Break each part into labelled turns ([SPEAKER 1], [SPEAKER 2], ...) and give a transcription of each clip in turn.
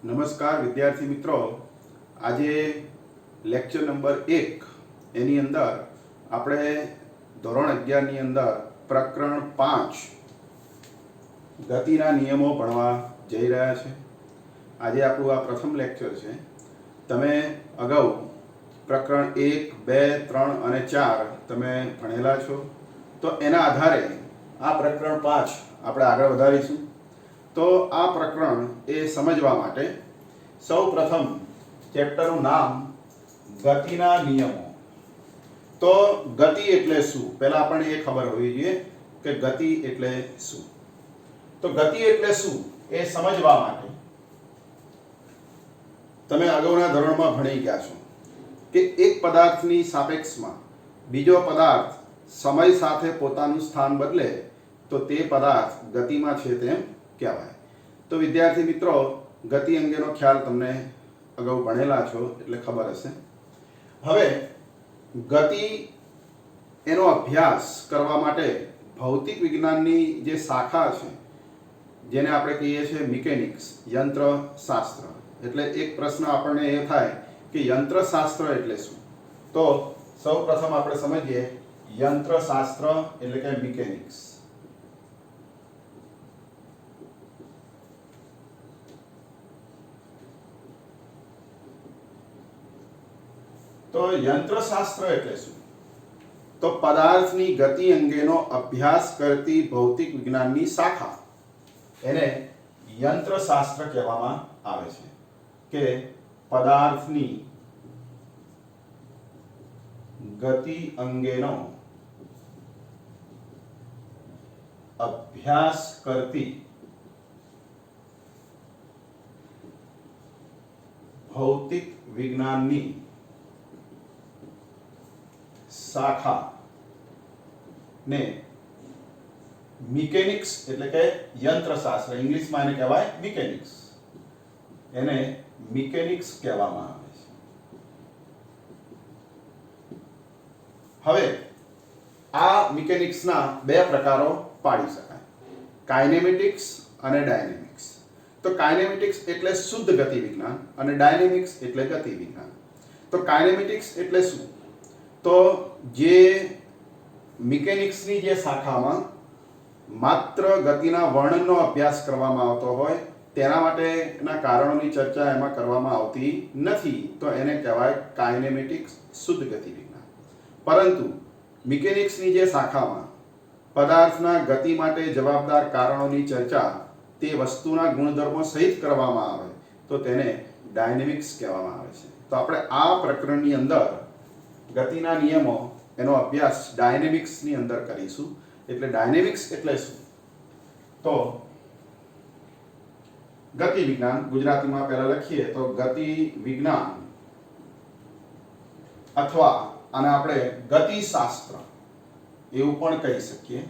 [SPEAKER 1] નમસ્કાર વિદ્યાર્થી મિત્રો, આજે લેક્ચર નંબર 1 એની અંદર આપણે ધોરણ 11 ની અંદર પ્રકરણ 5 ગતિના નિયમો ભણવા જઈ રહ્યા છે. આજે આપણું આ પ્રથમ લેક્ચર છે. તમે અગાઉ પ્રકરણ 1, 2, 3 અને 4 તમે ભણેલા છો, તો એના આધારે આ પ્રકરણ 5 આપણે આગળ વધારીશું. તો આ પ્રકરણ એ સમજવા માટે સૌ પ્રથમ ચેપ્ટરનું નામ ગતિના નિયમો. તો ગતિ એટલે શું, પહેલા આપણને એ ખબર હોવી જોઈએ કે ગતિ એટલે શું. તો ગતિ એટલે શું એ સમજવા માટે તમે અગાઉના ધોરણમાં ભણી ગયા છો કે એક પદાર્થની સાપેક્ષમાં બીજો પદાર્થ સમય સાથે પોતાનું સ્થાન બદલે તો તે પદાર્થ ગતિમાં છે તેમ કહેવાય. તો વિદ્યાર્થી મિત્રો, ગતિ અંગેનો ખ્યાલ તમને અગાઉ ભણેલા છો એટલે ખબર હશે. હવે ગતિ એનો અભ્યાસ કરવા માટે ભૌતિક વિજ્ઞાનની જે શાખા છે, જેને આપણે કહીએ છીએ મિકેનિક્સ, યંત્રશાસ્ત્ર. એટલે એક પ્રશ્ન આપણને એ થાય કે યંત્રશાસ્ત્ર એટલે શું. તો સૌ પ્રથમ આપણે સમજીએ યંત્રશાસ્ત્ર એટલે કે મિકેનિક્સ. તો યંત્રશાસ્ત્ર એટલે શું? તો પદાર્થની ગતિ અંગેનો અભ્યાસ કરતી ભૌતિક વિજ્ઞાનની શાખા, એને યંત્રશાસ્ત્ર કહેવામાં આવે છે. કે પદાર્થની ગતિ અંગેનો અભ્યાસ કરતી ભૌતિક વિજ્ઞાનની શાખા ને મિકેનિક્સ એટલે કે યંત્રશાસ્ત્ર, ઇંગ્લિશમાં એને કહેવાય મિકેનિક્સ, એને મિકેનિક્સ કહેવામાં આવે છે. હવે આ મિકેનિક્સના બે પ્રકારો પાડી શકાય, કાઇનેમેટિક્સ અને ડાયનેમિક્સ. તો કાઇનેમેટિક્સ એટલે શુદ્ધ ગતિ વિજ્ઞાન અને ડાયનેમિક્સ એટલે ગતિ વિજ્ઞાન. તો કાઇનેમેટિક્સ એટલે શું? તો જે મિકેનિક્સની જે શાખામાં માત્ર ગતિના વર્ણનનો અભ્યાસ કરવામાં આવતો હોય, તેના માટેના કારણોની ચર્ચા એમાં કરવામાં આવતી નથી, તો એને કહેવાય કાઇનેમેટિક્સ, શુદ્ધ ગતિ વિજ્ઞાન. પરંતુ મિકેનિક્સની જે શાખામાં પદાર્થના ગતિ માટે જવાબદાર કારણોની ચર્ચા તે વસ્તુના ગુણધર્મો સહિત કરવામાં આવે તો તેને ડાયનેમિક્સ કહેવામાં આવે છે. તો આપણે આ પ્રકરણની અંદર ગતિના નિયમો એનો અભ્યાસ ડાયનેમિક્સની અંદર કરીશું. એટલે ડાયનેમિક્સ એટલે શું? તો ગતિ વિજ્ઞાન, ગુજરાતીમાં પહેલા લખીએ તો ગતિ વિજ્ઞાન, અથવા આને આપણે ગતિશાસ્ત્ર એવું પણ કહી શકીએ.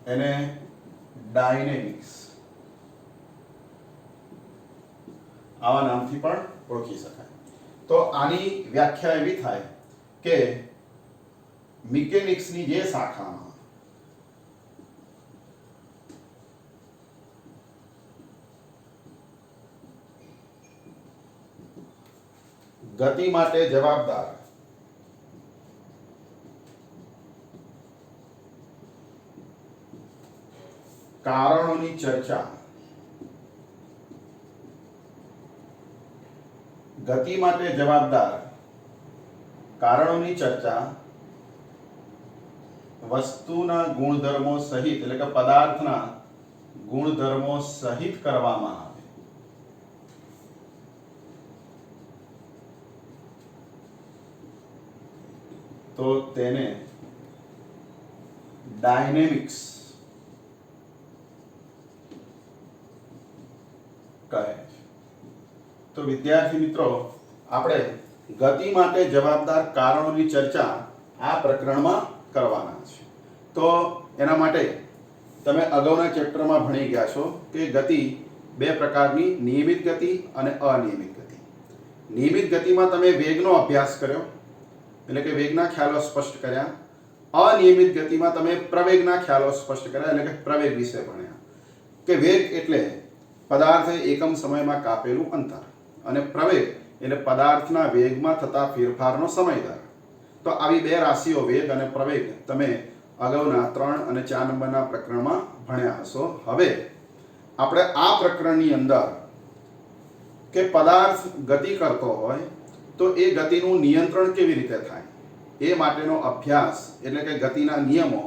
[SPEAKER 1] એને ડાયનેમિક્સ આવા નામથી પણ ઓળખી શકાય. તો આની વ્યાખ્યા એવી થાય કે મિકેનિક્સની જે શાખામાં ગતિ માટે જવાબદાર કારણોની ચર્ચા, ગતિ માટે જવાબદાર કારણોની ચર્ચા વસ્તુના ગુણધર્મો સહિત એટલે કે પદાર્થના ગુણધર્મો સહિત કરવામાં આવે તો તેને ડાયનેમિક્સ કહે છે. તો વિદ્યાર્થી મિત્રો, આપણે ગતિ માટે જવાબદાર કારણોની ચર્ચા આ પ્રકરણમાં કરવાના છે. તો એના માટે તમે અગાઉના ચેપ્ટરમાં ભણી ગયા છો કે ગતિ બે પ્રકારની, નિયમિત ગતિ અને અનિયમિત ગતિ. નિયમિત ગતિમાં તમે વેગનો અભ્યાસ કર્યો, એટલે કે વેગના ખ્યાલો સ્પષ્ટ કર્યા. અનિયમિત ગતિમાં તમે પ્રવેગના ખ્યાલો સ્પષ્ટ કર્યા, એટલે કે પ્રવેગ વિશે ભણ્યા કે વેગ એટલે પદાર્થે એકમ સમયમાં કાપેલું અંતર અને પ્રવેગ એટલે પદાર્થના વેગમાં થતા ફેરફારનો સમયદર. તો આવી બે રાશિઓ વેગ અને પ્રવેગ તમે અગાઉના 3 અને 4 નંબરના પ્રકરણમાં ભણ્યા હશો. હવે આપણે આ પ્રકરણની અંદર કે પદાર્થ ગતિ કરતો હોય તો એ ગતિનું નિયંત્રણ કેવી રીતે થાય એ માટેનો અભ્યાસ એટલે કે ગતિના નિયમો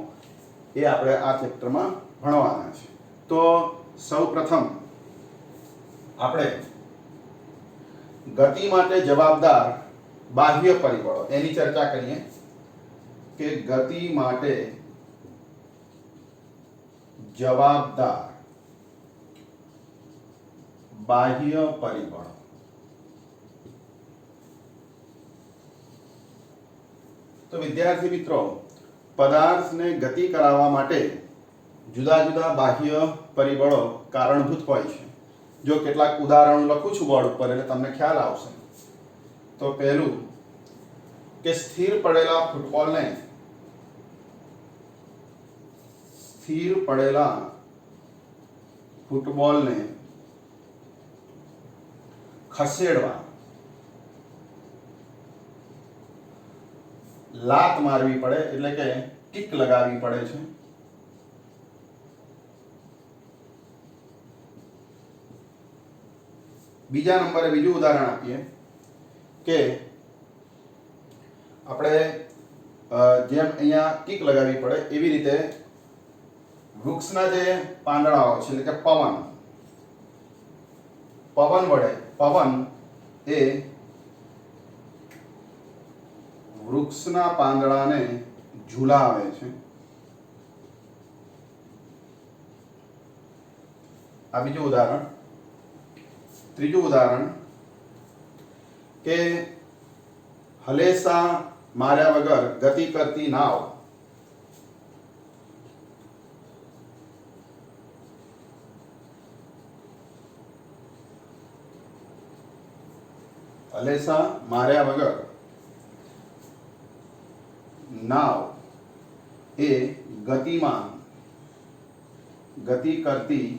[SPEAKER 1] એ આપણે આ ચેપ્ટરમાં ભણવાના છે. તો સૌપ્રથમ આપણે ગતિ માટે જવાબદાર બાહ્ય પરિબળો એની ચર્ચા કરીએ કે ગતિ માટે જવાબદાર બાહ્ય પરિબળો. તો વિદ્યાર્થી મિત્રો, પદાર્થને ગતિ કરાવવા માટે જુદા જુદા બાહ્ય પરિબળો કારણભૂત હોય છે. જો કેટલાક ઉદાહરણો લખું છું બોર્ડ ઉપર એટલે તમને ખ્યાલ આવશે. તો પહેલું કે સ્થિર પડેલા ફૂટબોલને ખસેડવા લાત મારવી પડે એટલે કે કિક લગાવવી પડે છે. બીજા નંબરે બીજું ઉદાહરણ આપીએ કે આપણે જેમ અહીંયા કિક લગાવવી પડે એવી રીતે વૃક્ષના જે પાંદડાઓ છે એટલે કે પવન એ વૃક્ષના પાંદડાને ઝુલાવે છે. આ બીજું ઉદાહરણ. ત્રીજું ઉદાહરણ કે હલેસા માર્યા વગર ગતિ કરતી નાવ એ ગતિ કરતી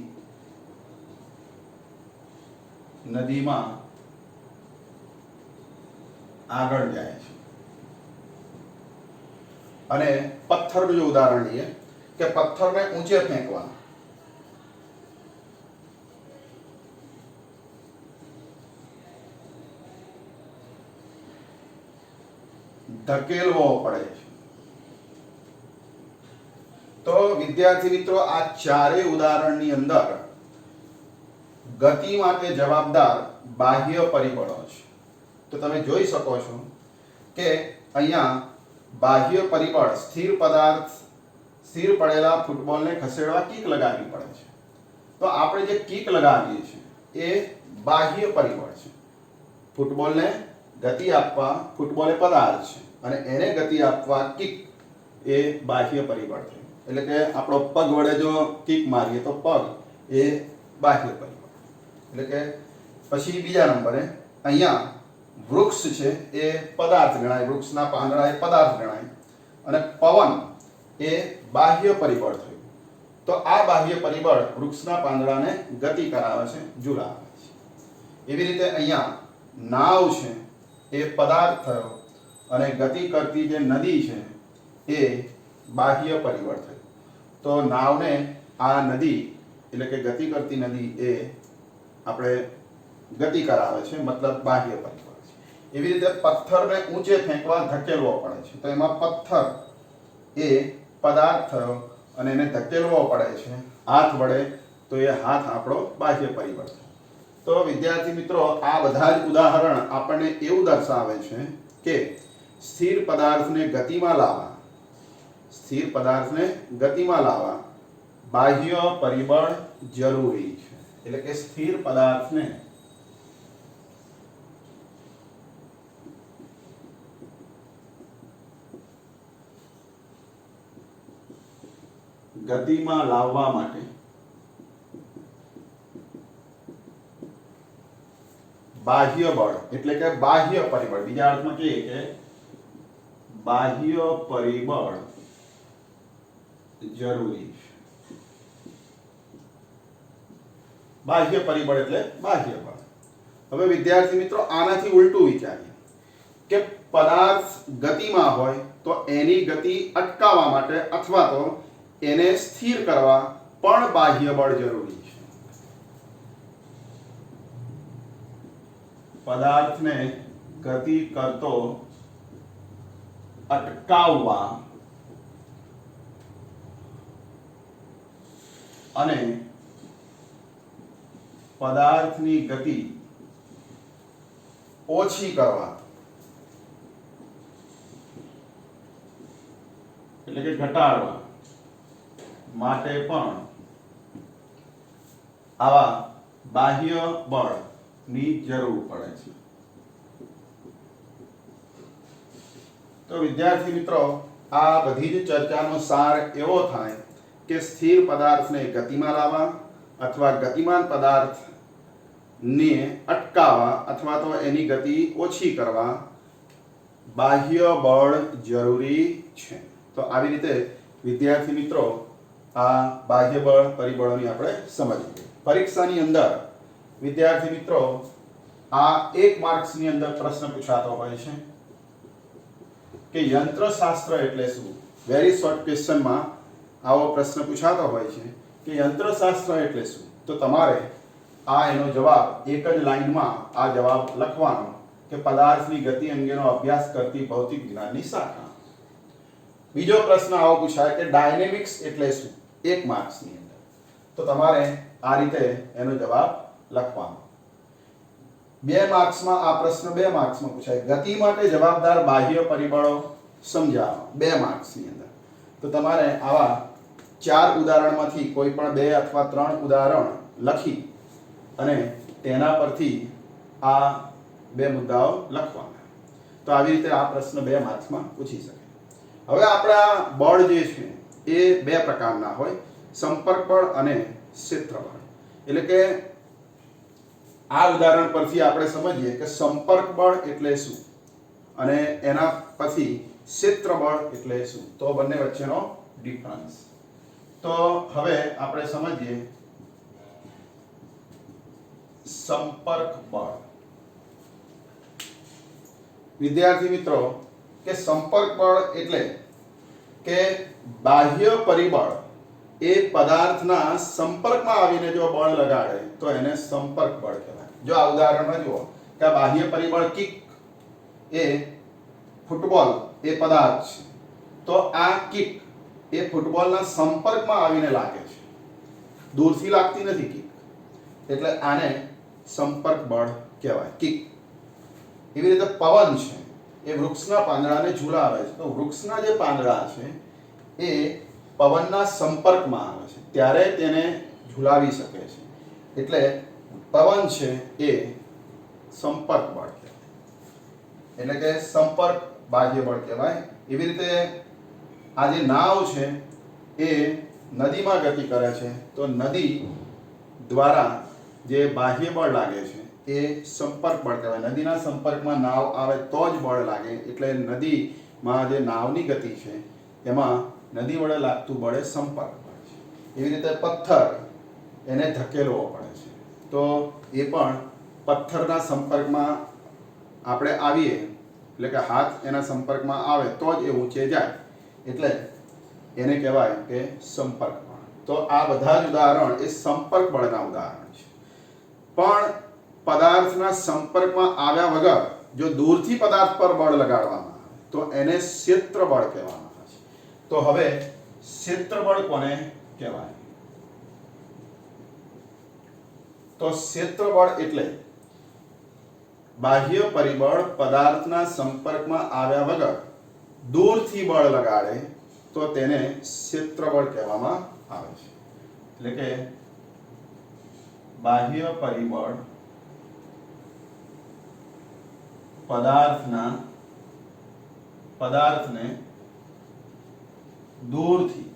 [SPEAKER 1] નદીમાં આગળ જાય છે. અને પથ્થરનું જો ઉદાહરણ લઈએ કે પથ્થરને ઊંચે ફેંકવા, ધકેલવો પડે છે. તો વિદ્યાર્થી મિત્રો, આ ચારેય ઉદાહરણની અંદર ગતિ માટે જવાબદાર બાહ્ય પરિબળો છે. તો તમે જોઈ શકો છો કે અહીંયા બાહ્ય પરિબળ સ્થિર પડેલા ફૂટબોલને ખસેડવા કિક લગાવવી પડે છે. તો આપણે જે કિક લગાવીએ છીએ એ બાહ્ય પરિબળ છે. ફૂટબોલને ગતિ આપવા, ફૂટબોલ એ પદાર્થ છે અને એને ગતિ આપવા કિક એ બાહ્ય પરિબળ છે. એટલે કે આપણો પગ વડે જો કિક મારીએ તો પગ એ બાહ્ય પરિબળ. એટલે કે પછી બીજા નંબરે અહીંયા વૃક્ષ છે એ પદાર્થ ગણાય, વૃક્ષના પાંદડા એ પદાર્થ ગણાય અને પવન એ બાહ્ય પરિબળ થયું. તો આ બાહ્ય પરિબળ વૃક્ષના પાંદડાને ગતિ કરાવે છે, ઝુલાવે છે. એવી રીતે અહીંયા નાવ છે એ પદાર્થ થયો અને ગતિ કરતી જે નદી છે એ બાહ્ય પરિબળ થયું. તો નાવને આ નદી એટલે કે ગતિ કરતી નદી એ આપણે ગતિ કરાવે છે, મતલબ બાહ્ય પરિબળ છે. એવી રીતે પથ્થરને ઊંચે ફેંકવા ધકેલવો પડે છે. તો એમાં પથ્થર એ પદાર્થ થયો અને એને ધકેલવો પડે છે હાથ વડે, તો એ હાથ આપણો બાહ્ય પરિબળ થયો. તો વિદ્યાર્થી મિત્રો, આ બધા જ ઉદાહરણ આપણને એવું દર્શાવે છે કે સ્થિર પદાર્થને ગતિમાં લાવવા બાહ્ય પરિબળ જરૂરી છે. એટલે કે સ્થિર પદાર્થને ગતિમાં લાવવા માટે બાહ્ય બળ એટલે કે બાહ્ય પરિબળ, બીજા અર્થમાં કહીએ કે બાહ્ય પરિબળ જરૂરી છે। બાહ્ય પરિબળ એટલે બાહ્ય બળ। હવે વિદ્યાર્થી મિત્રો આનાથી ઉલટું વિચારીએ કે પદાર્થ ગતિમાં હોય તો એની ગતિ અટકાવવા માટે અથવા તો એને સ્થિર કરવા પણ બાહ્ય બળ જરૂરી છે। પદાર્થને ગતિ કરતો અટકાવવા અને પદાર્થની ગતિ ઓછી કરવા એટલે કે ઘટાડવા માટે પણ આવા બાહ્ય બળની જરૂર પડે છે। તો વિદ્યાર્થી મિત્રો આ બધી જ ચર્ચાનો સાર એવો થાય કે સ્થિર પદાર્થને ગતિમાં લાવવા અથવા ગતિમાન પદાર્થને અટકાવવા અથવા તો એની ગતિ ઓછી કરવા બાહ્ય બળ જરૂરી છે। તો આવી રીતે વિદ્યાર્થી મિત્રો આ બાહ્ય બળ પરિબળોની આપણે સમજીએ। પરીક્ષાની અંદર વિદ્યાર્થી મિત્રો આ 1 માર્ક્સની અંદર પ્રશ્ન પૂછાતો હોય છે કે યંત્રશાસ્ત્ર એટલે શું। વેરી શોર્ટ ક્વેશ્ચનમાં આવો પ્રશ્ન પૂછાતો હોય છે કે યંત્રશાસ્ત્ર એટલે શું। તો તમારે આ એનો જવાબ એક જ લાઈનમાં આ જવાબ લખવાનો કે પદાર્થની ગતિ અંગેનો અભ્યાસ કરતી ભૌતિક વિજ્ઞાનની શાખા। બીજો પ્રશ્ન આવો પૂછાય કે ડાયનેમિક્સ એટલે શું 1 માર્ક્સની અંદર। તો તમારે આ રીતે એનો જવાબ લખવાનો। 2 માર્ક્સમાં આ પ્રશ્ન 2 માર્ક્સમાં પૂછાય ગતિ માટે જવાબદાર બાહ્ય પરિબળો સમજાવો 2 માર્ક્સની અંદર। તો તમારે આવા 4 ઉદાહરણમાંથી કોઈ પણ 2 અથવા 3 ઉદાહરણ લખી અને તેના પરથી આ 2 મુદ્દાઓ લખવાના। તો આવી રીતે આ પ્રશ્ન 2 માર્ક્સમાં પૂછી શકે। હવે આપણા બળ જે છે એ 2 પ્રકારના હોય સંપર્ક બળ અને ક્ષેત્ર બળ। એટલે કે આ ઉદાહરણ પરથી આપણે સમજીએ કે સંપર્ક બળ એટલે શું અને એના પછી ક્ષેત્ર બળ એટલે શું। તો બંને વચ્ચેનો ડિફરન્સ। તો હવે આપણે સમજીએ સંપર્ક બળ। વિદ્યાર્થી મિત્રો કે સંપર્ક બળ એટલે કે બાહ્ય પરિબળ એ પદાર્થના સંપર્કમાં આવીને જો બળ લગાડે તો એને સંપર્ક બળ કહેવાય। જો આ ઉદાહરણમાં જુઓ કે આ બાહ્ય પરિબળ કિક એ ફૂટબોલ એ પદાર્થ છે તો આ કિક એ ફૂટબોલના સંપર્કમાં આવીને લાગે છે, દૂરથી લાગતી નથી કિક, એટલે આને સંપર્ક બળ કહેવાય કિક। એવી રીતે પવન છે એ વૃક્ષના પાંદડાને ઝુલાવે છે તો વૃક્ષના જે પાંદડા છે એ પવનના સંપર્કમાં આવે છે ત્યારે તેને ઝુલાવી શકે છે, એટલે પવન છે એ સંપર્ક બળ કહેવાય। એટલે કે સંપર્ક બાહ્ય બળ કહેવાય। એવી રીતે આ જે નાવ છે એ નદીમાં ગતિ કરે છે તો નદી દ્વારા જે બાહ્ય બળ લાગે છે એ સંપર્ક બળ કહેવાય। નદીના સંપર્કમાં નાવ આવે તો જ બળ લાગે, એટલે નદીમાં જે નાવની ગતિ છે એમાં નદી વડે લાગતું બળ એ સંપર્ક બળ છે। એવી રીતે પથ્થર એને ધકેલવો પડે છે તો એ પણ પથ્થરના સંપર્કમાં આપણે આવીએ એટલે કે હાથ એના સંપર્કમાં આવે તો જ એ ઊંચે જાય, એટલે એને કહેવાય કે સંપર્ક બળ। તો આ બધા જ ઉદાહરણ એ સંપર્ક બળના ઉદાહરણ છે। પણ પદાર્થના સંપર્કમાં આવ્યા વગર જો દૂરથી પદાર્થ પર બળ લગાડવામાં આવે તો એને ક્ષેત્ર બળ કહેવામાં આવે છે। તો હવે ક્ષેત્ર બળ કોને કહેવાય? તો ક્ષેત્ર બળ એટલે બાહ્ય પરિબળ પદાર્થના સંપર્કમાં આવ્યા વગર દૂરથી બળ લગાડે તો તેને ક્ષેત્ર બળ કહેવામાં આવે છે। એટલે કે બાહ્ય પરિબળ પદાર્થને દૂરથી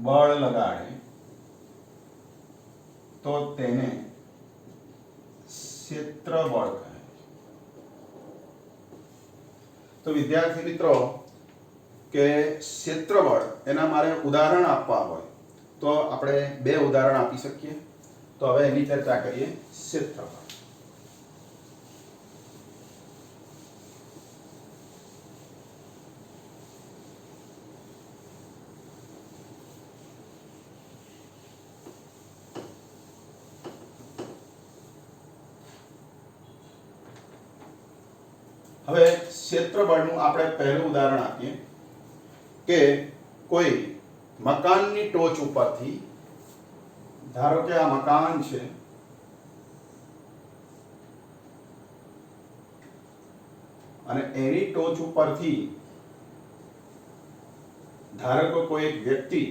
[SPEAKER 1] બળ લગાડે તો તેને ક્ષેત્ર બળ કહે। તો વિદ્યાર્થી મિત્રો કે ક્ષેત્રબળ એના મારે ઉદાહરણ આપવા હોય તો આપણે બે ઉદાહરણ આપી શકીએ. તો હવે એની ચર્ચા કરીએ. ક્ષેત્રબળ. હવે ક્ષેત્રબળનું આપણે પહેલું ઉદાહરણ આપીએ કે કોઈ મકાનની ટોચ ઉપરથી, ધારો કે આ મકાન છે, અને એની ટોચ ઉપરથી ધારો કે કોઈ એક વ્યક્તિ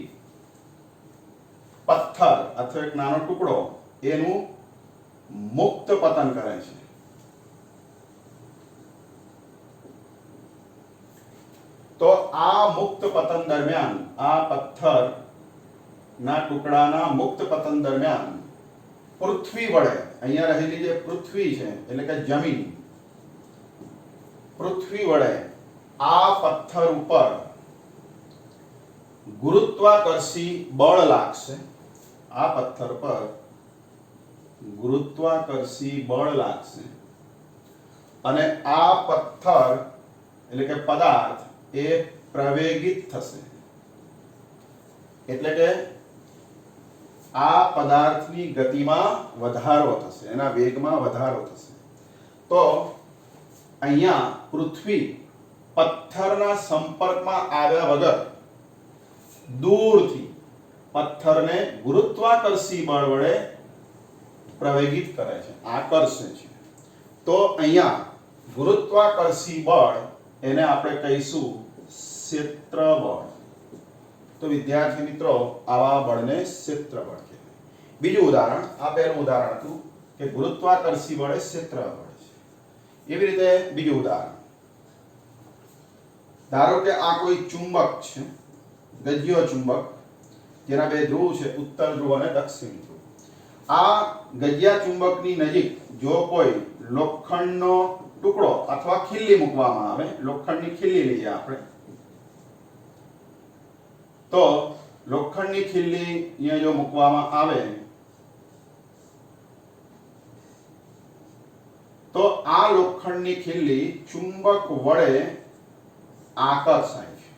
[SPEAKER 1] પથ્થર અથવા એક નાનો ટુકડો એનું મુક્ત પતન કરે છે. તો આ મુક્ત પતન દરમિયાન, આ પથ્થર ના ટુકડાના મુક્ત પતન દરમિયાન પૃથ્વી વડે, અહીંયા રહેલી જે પૃથ્વી છે એટલે કે જમીન, પૃથ્વી વડે આ પથ્થર ઉપર ગુરુત્વાકર્ષી બળ લાગશે. આ પથ્થર પર ગુરુત્વાકર્ષી બળ લાગશે અને આ પથ્થર એટલે કે પદાર્થ એ પ્રવેગિત થશે. એટલે કે આ પદાર્થની ગતિમાં વધારો થશે, એના વેગમાં વધારો થશે. તો અહીંયા પૃથ્વી પથ્થરના સંપર્કમાં આવ્યા વગર દૂરથી પથ્થરને ગુરુત્વાકર્ષી બળ વડે પ્રવેગિત કરે છે, આકર્ષે છે. તો અહીંયા ગુરુત્વાકર્ષી બળ એને આપણે કહીશું ક્ષેત્રબળ. તો વિદ્યાર્થી મિત્રો, આવા બળને ક્ષેત્રબળ કહેવાય. બીજું ઉદાહરણ, આ પહેલું ઉદાહરણ હતું કે ગુરુત્વાકર્ષી બળ એ ક્ષેત્રબળ છે. એવી રીતે બીજું ઉદાહરણ, ધારો કે આ કોઈ ચુંબક છે, ગજ્યો ચુંબક, જેના બે ધ્રુવ છે, ઉત્તર ધ્રુવ અને દક્ષિણ ધ્રુવ. આ ગજ્યા ચુંબકની નજીક જો કોઈ લોખંડનો ટુકડો અથવા ખીલી મૂકવામાં આવે, લોખંડની ખીલી લઈએ આપણે, તો લોખંડની ખીલી અહીંયા જો મૂકવામાં આવે તો આ લોખંડની ખીલી ચુંબક વડે આકર્ષાય છે.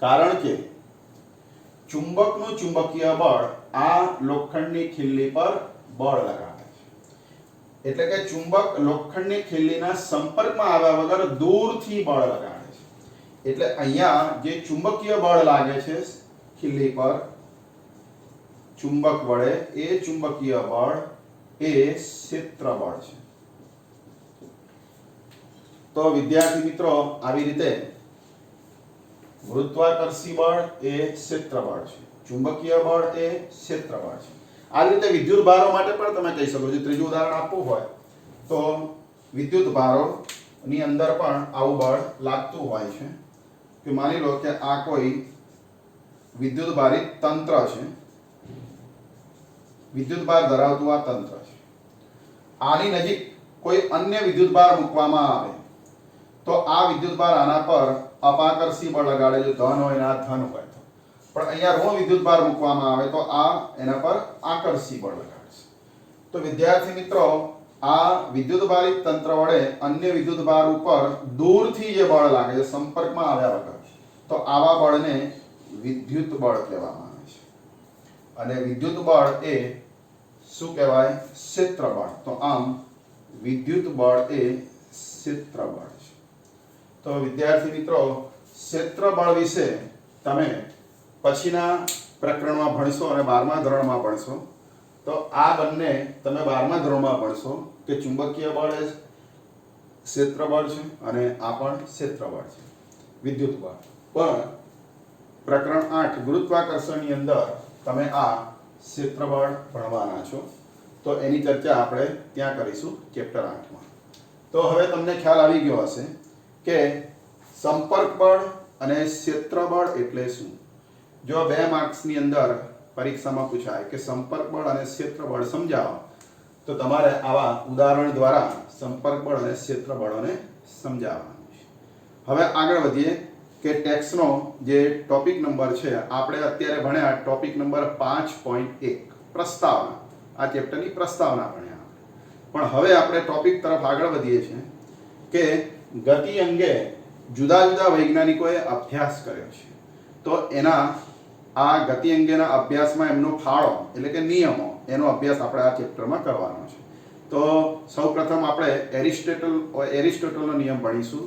[SPEAKER 1] કારણ કે ચુંબકનું ચુંબકીય બળ આ લોખંડની ખીલી પર બળ લગાડે છે. એટલે કે ચુંબક લોખંડની ખીલીના સંપર્કમાં આવ્યા વગર દૂરથી બળ લગાડે છે. એટલે અહીંયા જે ચુંબકીય બળ લાગે છે ખીલી પર ચુંબક વડે, એ ચુંબકીય બળ એ ક્ષેત્રબળ છે. તો વિદ્યાર્થી મિત્રો, આવી રીતે ગુરુત્વાકર્ષી બળ એ ક્ષેત્રબળ છે, ચુંબકીય બળ એ ક્ષેત્રબળ છે. આ રીતે વિદ્યુત ભારો માટે પણ તમે કહી શકો છો. ત્રીજું ઉદાહરણ આપવું હોય તો વિદ્યુત ભારોની અંદર પણ આવું બળ લાગતું હોય છે. કે માની લો કે આ કોઈ વિદ્યુત ભારિત તંત્ર છે, વિદ્યુત ભાર ધરાવતું આ તંત્ર છે. આની નજીક કોઈ અન્ય વિદ્યુત ભાર મૂકવામાં આવે તો આ વિદ્યુત ભાર આના પર અપાકર્ષી બળ લગાડે, જો ધન હોય ને આ ધન હોય તો. પણ અહીંયા ઋણ વિદ્યુત ભાર મૂકવામાં આવે તો આ એના પર આકર્ષી બળ લગાડશે. તો વિદ્યાર્થી મિત્રો, આ વિદ્યુત ભારિત તંત્ર વડે અન્ય વિદ્યુત ભાર ઉપર દૂરથી જે બળ લાગે છે સંપર્કમાં આવ્યા વગર, તો આવા બળને વિદ્યુત બળ કહેવામાં આવે છે. અને વિદ્યુત બળ એ શું કહેવાય? ક્ષેત્રબળ. તો આમ વિદ્યુત બળ એ ક્ષેત્રબળ છે. તો વિદ્યાર્થી મિત્રો, ક્ષેત્રબળ વિશે તમે પછીના પ્રકરણમાં ભણશો અને 12મા ધોરણમાં ભણશો. તો આ બંને તમે 12મા ધોરણમાં ભણશો કે ચુંબકીય બળ એ ક્ષેત્રબળ છે અને આ પણ ક્ષેત્રબળ છે, વિદ્યુત બળ. પણ પ્રકરણ 8 ગુરુત્વાકર્ષણની અંદર તમે આ ક્ષેત્રબળ ભણવાના છો. તો એની ચર્ચા આપણે ત્યાં કરીશું ચેપ્ટર 8માં. તો હવે તમને ખ્યાલ આવી ગયો હશે કે સંપર્ક બળ અને ક્ષેત્રબળ એટલે શું. જો 2 માર્ક્સની અંદર પરીક્ષામાં પૂછાય કે સંપર્ક બળ અને ક્ષેત્રબળ સમજાવો, તો તમારે આવા ઉદાહરણ દ્વારા સંપર્ક બળ અને ક્ષેત્ર બળોને સમજાવવાનું છે. હવે આગળ વધીએ કે ટેક્સનો જે ટોપિક નંબર છે આપણે અત્યારે ભણ્યા ટોપિક નંબર 5.1 પ્રસ્તાવના. આ ચેપ્ટરની પ્રસ્તાવના ભણ્યા. પણ હવે આપણે ટોપિક તરફ આગળ વધીએ છીએ કે ગતિ અંગે જુદા જુદા વૈજ્ઞાનિકોએ અભ્યાસ કર્યો છે. તો એના આ ગતિ અંગેના અભ્યાસમાં એમનો ફાળો એટલે કે નિયમો એનો અભ્યાસ આપણે આ ચેપ્ટરમાં કરવાનો છે. તો સૌપ્રથમ આપણે એરિસ્ટોટલનો નિયમ ભણીશું,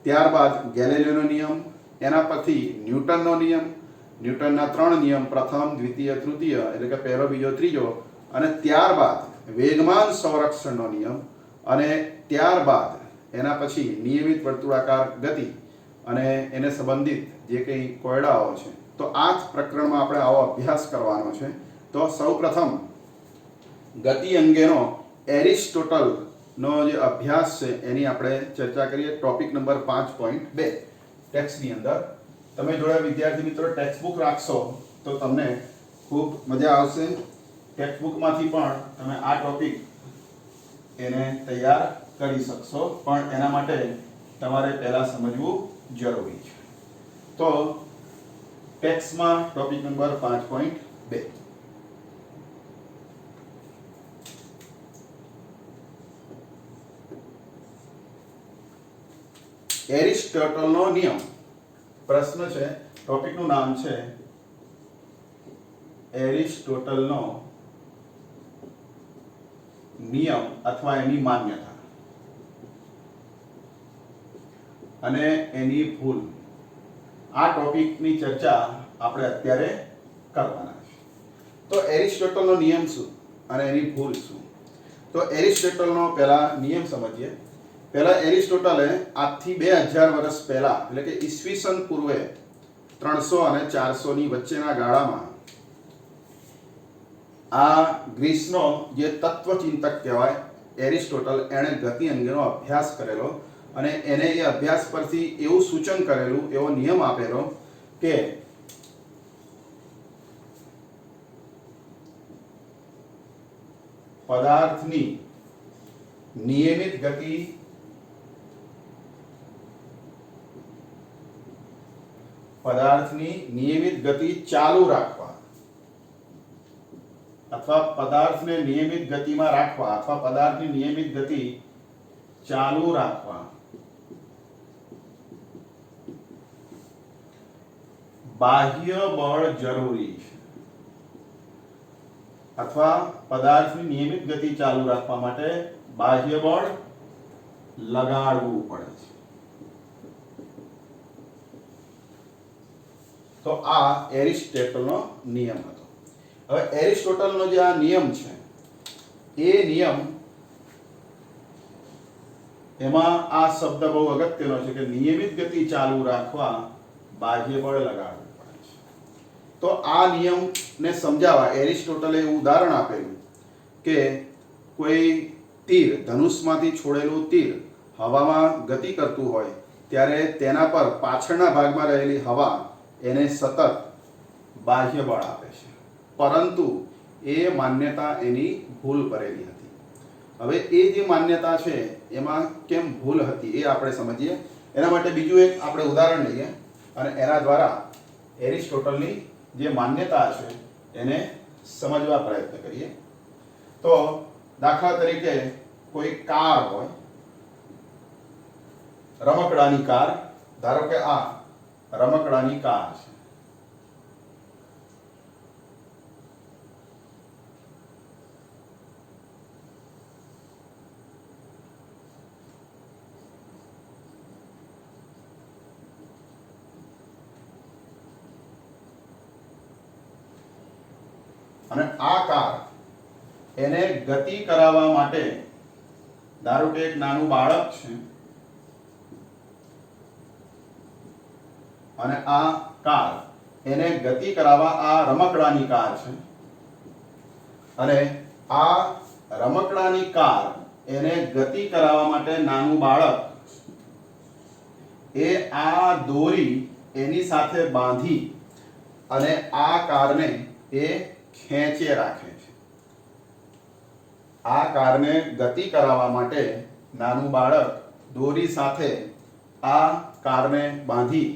[SPEAKER 1] ત્યારબાદ ગેલિલિયોનો નિયમ, એના પછી ન્યૂટનનો નિયમ, ન્યૂટનના 3 નિયમ, પ્રથમ, દ્વિતીય, તૃતીય એટલે કે પહેલો, બીજો, ત્રીજો, અને ત્યારબાદ વેગમાન સંરક્ષણનો નિયમ, અને ત્યારબાદ એના પછી નિયમિત વર્તુળાકાર ગતિ અને એને સંબંધિત જે કંઈ કોયડાઓ છે. તો આ જ પ્રકરણમાં આપણે આવો અભ્યાસ કરવાનો છે. તો સૌપ્રથમ ગતિ અંગેનો એરિસ્ટોટલનો જે અભ્યાસ છે એની આપણે ચર્ચા કરીએ. ટોપિક નંબર 5.2 ટેક્સ્ટની અંદર તમે જોડે વિદ્યાર્થી મિત્રો ટેક્સ્ટ બુક રાખશો તો તમને ખૂબ મજા આવશે. ટેક્સ્ટ બુકમાંથી પણ તમે આ ટોપિક એને તૈયાર કરી શકશો, પણ એના માટે તમારે પહેલા સમજવું જરૂરી છે. તો ટેક્સ્ટમાં ટોપિક નંબર 5.2 એરિસ્ટોટલનો નિયમ. પ્રશ્ન છે, ટોપિકનું નામ છે એરિસ્ટોટલનો નિયમ અથવા એની માન્યતા અને એની ભૂલ. આ ટોપિકની ચર્ચા આપણે અત્યારે કરવાના છે. તો એરિસ્ટોટલનો નિયમ શું અને એની ભૂલ શું? તો એરિસ્ટોટલનો પહેલા નિયમ સમજીએ. પહેલા એરિસ્ટોટલે આજથી 2000 વર્ષ પહેલા એટલે કે ઈસવીસન પૂર્વે 300 અને 400 ની વચ્ચેના ગાળામાં આ ગ્રીસનો જે તત્વચિંતક કહેવાય એરિસ્ટોટલ, એણે ગતિ અંગેનો અભ્યાસ કરેલો અને એને એ અભ્યાસ પરથી એવું સૂચન કરેલું, એવો નિયમ આપેલો કે પદાર્થની નિયમિત ગતિ ચાલુ રાખવા અથવા પદાર્થને નિયમિત ગતિમાં રાખવા અથવા પદાર્થની નિયમિત ગતિ ચાલુ રાખવા બાહ્ય બળ જરૂરી છે, અથવા પદાર્થની નિયમિત ગતિ ચાલુ રાખવા માટે બાહ્ય બળ લગાડવું પડે છે. તો આ એરિસ્ટોટલનો નિયમ હતો. હવે એરિસ્ટોટલનો જે આ નિયમ છે એ નિયમ એમાં આ શબ્દ બહુ અગત્યનો છે કે નિયમિત ગતિ ચાલુ રાખવા બાહ્ય બળ લગાડવું પડે છે. તો આ નિયમને સમજાવવા એરિસ્ટોટલે એવું ઉદાહરણ આપેલું કે કોઈ તીર, ધનુષમાંથી છોડેલું તીર હવામાં ગતિ કરતું હોય ત્યારે તેના પર પાછળના ભાગમાં રહેલી હવા એને સતત બાહ્ય બળ આપે છે, પરંતુ એ માન્યતા એની ભૂલ ભરેલી હતી. હવે એ જે માન્યતા છે એમાં કેમ ભૂલ હતી એ આપણે સમજીએ. એના માટે બીજું એક આપણે ઉદાહરણ લઈએ અને એના દ્વારા એરિસ્ટોટલની જે માન્યતા છે એને સમજવા પ્રયત્ન કરીએ. તો દાખલા તરીકે કોઈ કાર હોય, રમકડાની કાર. ધારો કે આ રમકડાની કાર છે. અને આ કાર એને ગતિ કરાવવા માટે, ધારો કે એક નાનું બાળક છે અને આ કાર એને ગતિ કરાવવા આ રમકડાની કાર છે અને આ રમકડાની કાર એને ગતિ કરાવવા માટે નાનું બાળક એ આ દોરી એની સાથે બાંધી અને આ કારને એ ખેંચે રાખે છે. આ કારને ગતિ કરાવવા માટે નાનું બાળક દોરી સાથે આ કારને બાંધી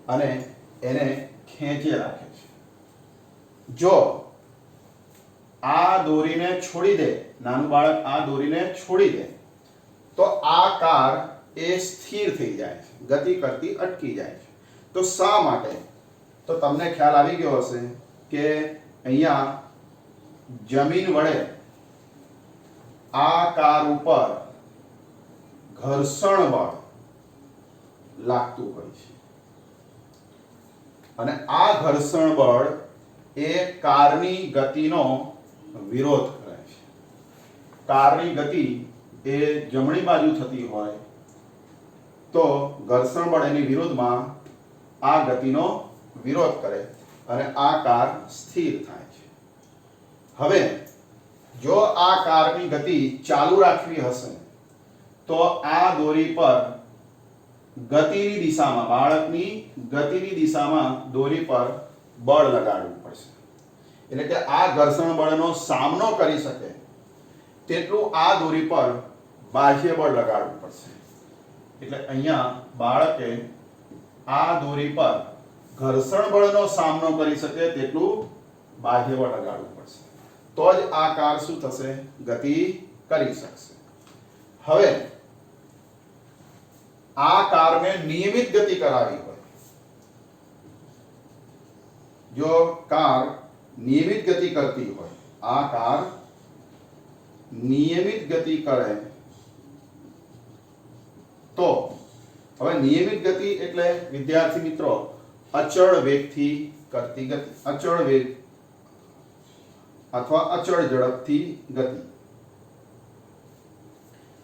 [SPEAKER 1] અને એને ખેંચી રાખે છે. જો આ દોરીને છોડી દે, નાનું બાળક આ દોરીને છોડી દે, તો આ કાર એ સ્થિર થઈ જાય છે, ગતિ કરતી અટકી જાય છે. તો શા માટે? તો તમને ખ્યાલ આવી ગયો હશે કે અહીંયા જમીન વડે આ કાર ઉપર ઘર્ષણ બળ લાગતું હોય છે અને આ ઘર્ષણ બળ એ કારની ગતિનો વિરોધ કરે છે. કારની ગતિ એ જમણી બાજુ થતી હોય તો ઘર્ષણ બળ એની વિરુદ્ધમાં આ ગતિનો વિરોધ કરે અને આ કાર સ્થિર થાય છે. હવે જો આ કારની ગતિ ચાલુ રાખવી હશે તો આ દોરી પર ગતિની દિશામાં, બાળકની ગતિની દિશામાં દોરી પર બળ લગાડવું પડશે. એટલે કે આ ઘર્ષણ બળનો સામનો કરી શકે તેટલું આ દોરી પર બાહ્ય બળ લગાડવું પડશે. એટલે અહીંયા બાળકે આ દોરી પર ઘર્ષણ બળનો સામનો કરી શકે તેટલું બાહ્ય બળ લગાડવું પડશે, તો જ આ કાર શું થશે? ગતિ કરી શકશે. હવે આ કારને નિયમિત ગતિ કરાવી હોય, જો કાર નિયમિત ગતિ કરતી હોય, આ કાર નિયમિત ગતિ કરે તો, હવે નિયમિત ગતિ એટલે વિદ્યાર્થી મિત્રો અચળ વેગથી કરતી ગતિ, અચળ વેગ અથવા અચળ ઝડપથી ગતિ.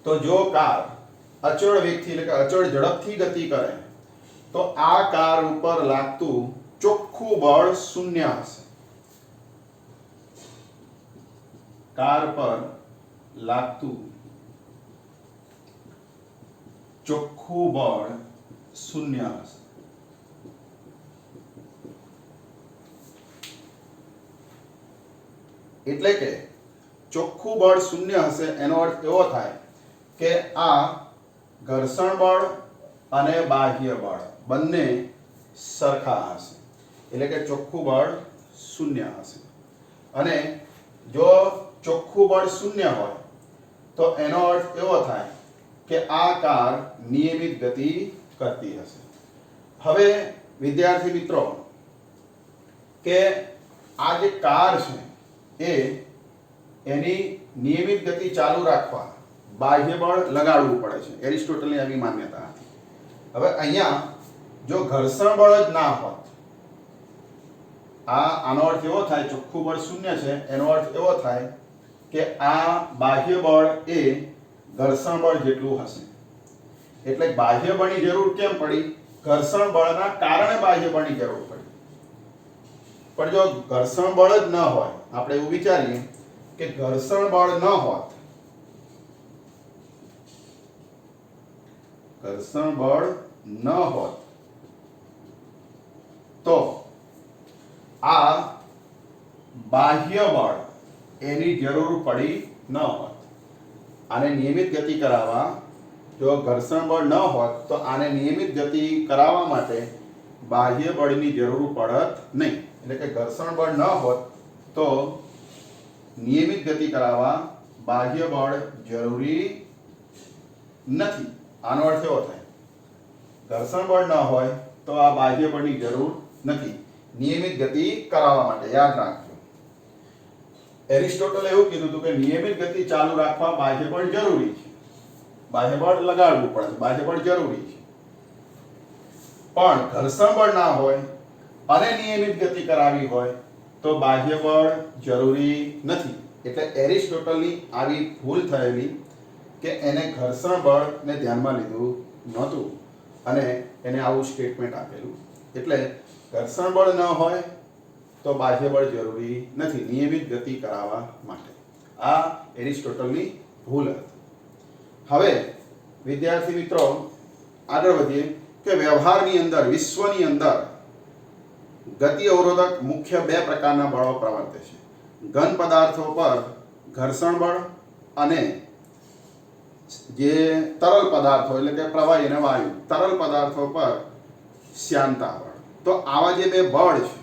[SPEAKER 1] તો જો કાર અચળ વેગથી એટલે કે અચળ ઝડપથી ગતિ કરે તો આ કાર ઉપર લાગતું ચોખ્ખું બળ શૂન્ય હશે. કાર પર લાગતું ચોખ્ખું બળ શૂન્ય હશે. એટલે કે ચોખ્ખું બળ શૂન્ય હશે એનો અર્થ એવો થાય કે આ ઘર્ષણ બળ અને બાહ્ય બળ બંને સરખા હશે. એટલે કે ચોખ્ખું બળ શૂન્ય હશે. અને જો ચોખ્ખું બળ શૂન્ય હોય તો એનો અર્થ એવો થાય કે આ કાર નિયમિત ગતિ કરતી હશે. હવે વિદ્યાર્થી મિત્રો કે આ જે કાર છે એ એની નિયમિત ગતિ ચાલુ રાખવા બાહ્ય બળ લગાડવું પડે છે. એરિસ્ટોટલની આવી માન્યતા હતી. હવે અહીંયા જો ઘર્ષણ બળ જ ના હોત, આનો અર્થ એવો થાય ચોખ્ખું બળ શૂન્ય છે એનો અર્થ એવો થાય કે આ બાહ્ય બળ એ ઘર્ષણ બળ જેટલું હશે. એટલે બાહ્ય બળની જરૂર કેમ પડી? ઘર્ષણ બળના કારણે બાહ્ય બળની જરૂર પડી. પણ જો ઘર્ષણ બળ જ ન હોય, આપણે એવું વિચારીએ કે ઘર્ષણ બળ ન હોત, ઘર્ષણ બળ ન હોત તો આ બાહ્ય બળ એની જરૂર પડી ન હોત. આને નિયમિત ગતિ કરાવવા જો ઘર્ષણ બળ ન હોત તો આને નિયમિત ગતિ કરાવવા માટે બાહ્ય બળની જરૂર પડત નહીં. એટલે કે ઘર્ષણ બળ ન હોત તો નિયમિત ગતિ કરાવવા બાહ્ય બળ જરૂરી નથી. આનો અર્થ એવો થાય ઘર્ષણ બળ ન હોય તો આ બાહ્ય બળની જરૂર નથી નિયમિત ગતિ કરાવવા માટે. યાદ રાખજો, એરિસ્ટોટલે એવું કીધું હતું કે નિયમિત ગતિ ચાલુ રાખવા બાહ્ય બળ જરૂરી છે, બાહ્ય બળ લગાડવું પડે, બાહ્ય બળ જરૂરી છે. પણ ઘર્ષણ બળ ના હોય અને નિયમિત ગતિ કરાવી હોય તો બાહ્ય બળ જરૂરી નથી. એટલે એરિસ્ટોટલની આવી ભૂલ થયેલી કે એને ઘર્ષણ બળને ધ્યાનમાં લીધું નહોતું અને એને આવું સ્ટેટમેન્ટ આપેલું. એટલે ઘર્ષણ બળ ન હોય તો બાહ્ય બળ જરૂરી નથી નિયમિત ગતિ કરાવવા માટે. આ એરિસ્ટોટલની ભૂલ હતી. હવે વિદ્યાર્થી મિત્રો આગળ વધીએ કે વ્યવહારની અંદર, વિશ્વની અંદર ગતિ અવરોધક મુખ્ય બે પ્રકારના બળો પ્રવર્તે છે. ઘન પદાર્થો પર ઘર્ષણ બળ અને જે તરલ પદાર્થો એટલે કે પ્રવાહી અને વાયુ, તરલ પદાર્થો પર શ્યાનતા બળ. તો આવા જે બે બળ છે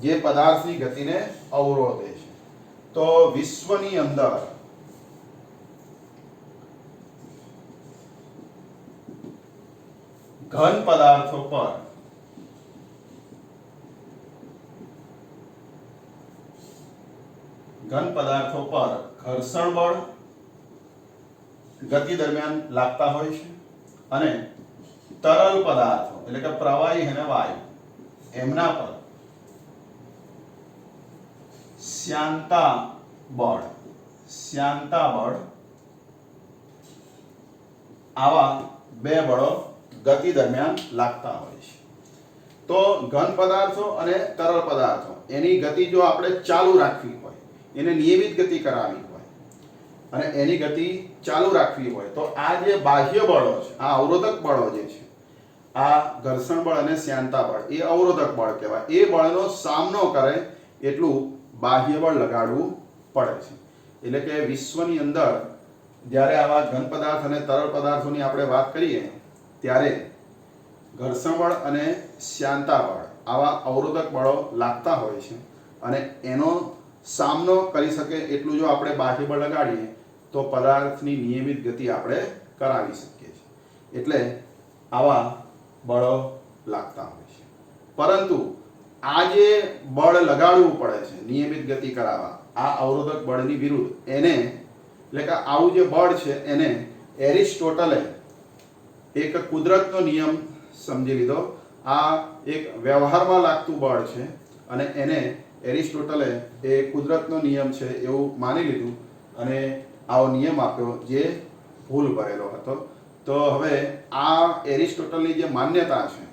[SPEAKER 1] જે પદાર્થની ગતિને અવરોધે છે, તો વિશ્વની અંદર ઘન પદાર્થો પર ઘર્ષણ બળ ગતિ દરમિયાન લાગતા હોય છે અને તરલ પદાર્થો એટલે કે પ્રવાહી અને વાયુ એમના પર શ્યાનતા બળ આવા બે બળો ગતિ દરમિયાન લાગતા હોય છે. તો ઘન પદાર્થો અને તરલ પદાર્થો એની ગતિ જો આપણે ચાલુ રાખવી હોય, એને નિયમિત ગતિ કરાવવી હોય અને એની ગતિ ચાલુ રાખવી હોય તો આ જે બાહ્ય બળો છે, આ અવરોધક બળો જે છે, આ ઘર્ષણ બળ અને શ્યાનતા બળ એ અવરોધક બળ કહેવાય. એ બળનો સામનો કરે એટલું બાહ્ય બળ લગાડવું પડે છે. એટલે કે વિશ્વની અંદર જ્યારે આવા ઘન પદાર્થ અને તરલ પદાર્થોની આપણે વાત કરીએ ત્યારે ઘર્ષણ બળ અને શ્યાનતા બળ આવા અવરોધક બળો લાગતા હોય છે અને એનો સામનો કરી શકે એટલું જો આપણે બાહ્ય બળ લગાડીએ તો પદાર્થની નિયમિત ગતિ આપણે કરાવી શકીએ છીએ. એટલે આવા બળો લાગતા હોય છે. પરંતુ આ જે બળ લગાડવું પડે છે નિયમિત ગતિ કરાવવા, આ અવરોધક બળની વિરુદ્ધ એને એટલે કે આવું જે બળ છે એને એરિસ્ટોટલે એક કુદરતનો નિયમ સમજી લીધો. આ એક વ્યવહારમાં લાગતું બળ છે અને એને એરિસ્ટોટલે એ કુદરતનો નિયમ છે એવું માની લીધું અને આવો નિયમ આપ્યો જે ભૂલ ભરેલો હતો. તો હવે આ એરિસ્ટોટલની જે માન્યતા છે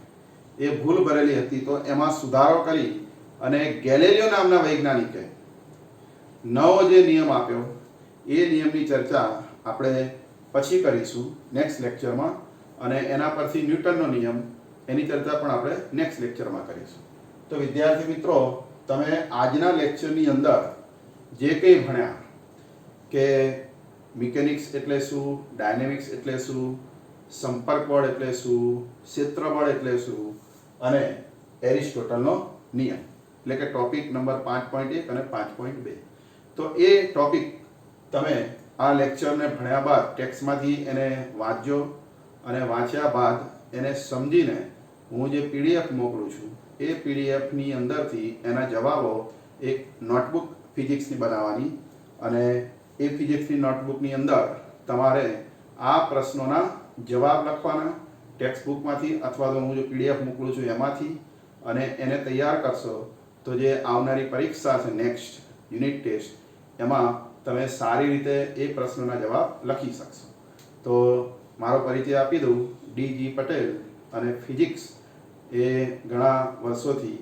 [SPEAKER 1] એ ભૂલ ભરેલી હતી, તો એમાં સુધારો કરી અને ગેલેલિયો નામના વૈજ્ઞાનિકે નવો જે નિયમ આપ્યો એ નિયમની ચર્ચા આપણે પછી કરીશું નેક્સ્ટ લેક્ચરમાં, અને એના પરથી ન્યૂટનનો નિયમ એની ચર્ચા પણ આપણે નેક્સ્ટ લેક્ચરમાં કરીશું. તો વિદ્યાર્થી મિત્રો, તમે આજના લેક્ચરની અંદર જે કંઈ ભણ્યા કે મિકેનિક્સ એટલે શું, ડાયનેમિક્સ એટલે શું, સંપર્ક બળ એટલે શું, ક્ષેત્ર બળ એટલે શું અને એરિસ્ટોટલનો નિયમ એટલે કે ટોપિક નંબર 5.1 અને 5.2, તો એ ટોપિક તમે આ લેક્ચરને ભણ્યા બાદ ટેક્સ્ટમાંથી એને વાંચજો અને વાંચ્યા બાદ એને સમજીને હું જે PDF મોકલું છું એ PDFની અંદરથી એના જવાબો એક નોટબુક ફિઝિક્સની બનાવવાની અને એ ફિઝિક્સની નોટબુકની અંદર તમારે આ પ્રશ્નોના જવાબ લખવાના ટેક્સ્ટ બુકમાંથી અથવા તો હું જે PDF મોકલું છું એમાંથી, અને એને તૈયાર કરશો તો જે આવનારી પરીક્ષા છે નેક્સ્ટ યુનિટ ટેસ્ટ એમાં તમે સારી રીતે એ પ્રશ્નોના જવાબ લખી શકશો. તો મારો પરિચય આપી દઉં, DG પટેલ, અને ફિઝિક્સ એ ઘણા વર્ષોથી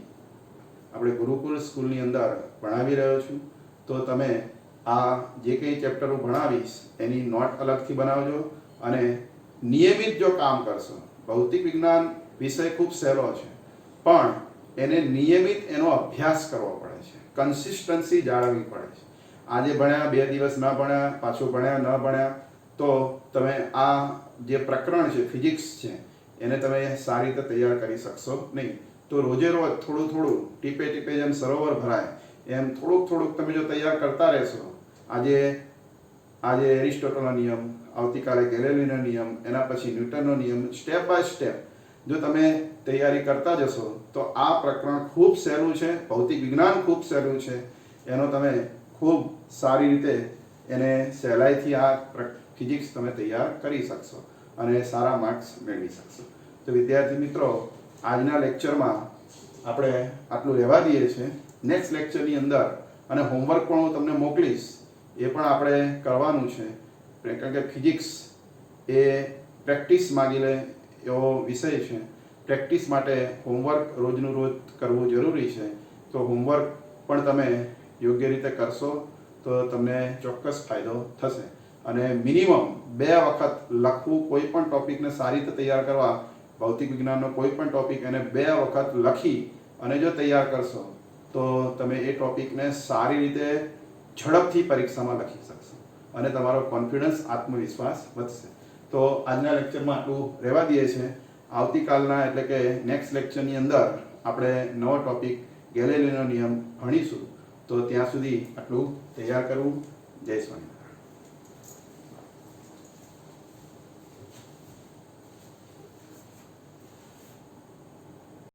[SPEAKER 1] આપણે ગુરુકુલ સ્કૂલની અંદર ભણાવી રહ્યો છું. તો તમે આ જે કંઈ ચેપ્ટર હું ભણાવીશ એની નોટ અલગથી બનાવજો અને નિયમિત જો કામ કરશો, ભૌતિક વિજ્ઞાન વિષય ખૂબ સહેલો છે પણ એને નિયમિત એનો અભ્યાસ કરવો પડે છે, કન્સિસ્ટન્સી જાળવવી પડે છે. આજે ભણ્યા 2 દિવસ ન ભણ્યા, પાછું ભણ્યા ન ભણ્યા તો તમે આ જે પ્રકરણ છે ફિઝિક્સ છે એને તમે સારી રીતે તૈયાર કરી શકશો નહીં. તો રોજે રોજ થોડું થોડું, ટીપે ટીપે જેમ સરોવર ભરાય એમ થોડુંક થોડુંક તમે જો તૈયાર કરતા રહેશો, આજે એરિસ્ટોટલનો નિયમ, આવતીકાલે ગેલેલિયોનો નિયમ, એના પછી ન્યૂટનનો નિયમ, સ્ટેપ બાય સ્ટેપ જો તમે તૈયારી કરતા જશો તો આ પ્રકરણ ખૂબ સહેલું છે, ભૌતિક વિજ્ઞાન ખૂબ સહેલું છે, એનો તમે ખૂબ સારી રીતે એને સહેલાઈથી આ ફિઝિક્સ તમે તૈયાર કરી શકશો અને સારા માર્ક્સ મેળવી શકશો. તો વિદ્યાર્થી મિત્રો, આજના લેક્ચરમાં આપણે આટલું રહેવા દઈએ છીએ. નેક્સ્ટ લેક્ચરની અંદર અને હોમવર્ક પણ હું તમને મોકલીશ, એ પણ આપણે કરવાનું છે, કારણ કે ફિઝિક્સ એ પ્રેક્ટિસ માગી લે એવો વિષય છે. પ્રેક્ટિસ માટે હોમવર્ક રોજનું રોજ કરવું જરૂરી છે. તો હોમવર્ક પણ તમે યોગ્ય રીતે કરશો તો તમને ચોક્કસ ફાયદો થશે. અને મિનિમમ 2 વખત લખવું, કોઈ પણ ટોપિકને સારી રીતે તૈયાર કરવા, ભૌતિક વિજ્ઞાનનો કોઈ પણ ટોપિક એને 2 વખત લખી અને જો તૈયાર કરશો તો તમે એ ટોપિકને સારી રીતે ઝડપથી પરીક્ષામાં લખી શકશો અને તમારો કોન્ફિડન્સ, આત્મવિશ્વાસ વધશે. તો આજના લેક્ચરમાં આટલું રહેવા દઈએ છીએ. આવતીકાલના એટલે કે નેક્સ્ટ લેક્ચરની અંદર આપણે નવો ટોપિક ગેલેલીનો નિયમ ભણીશું. તો ત્યાં સુધી આટલું તૈયાર કરવું. જય સ્વામિનારાયણ.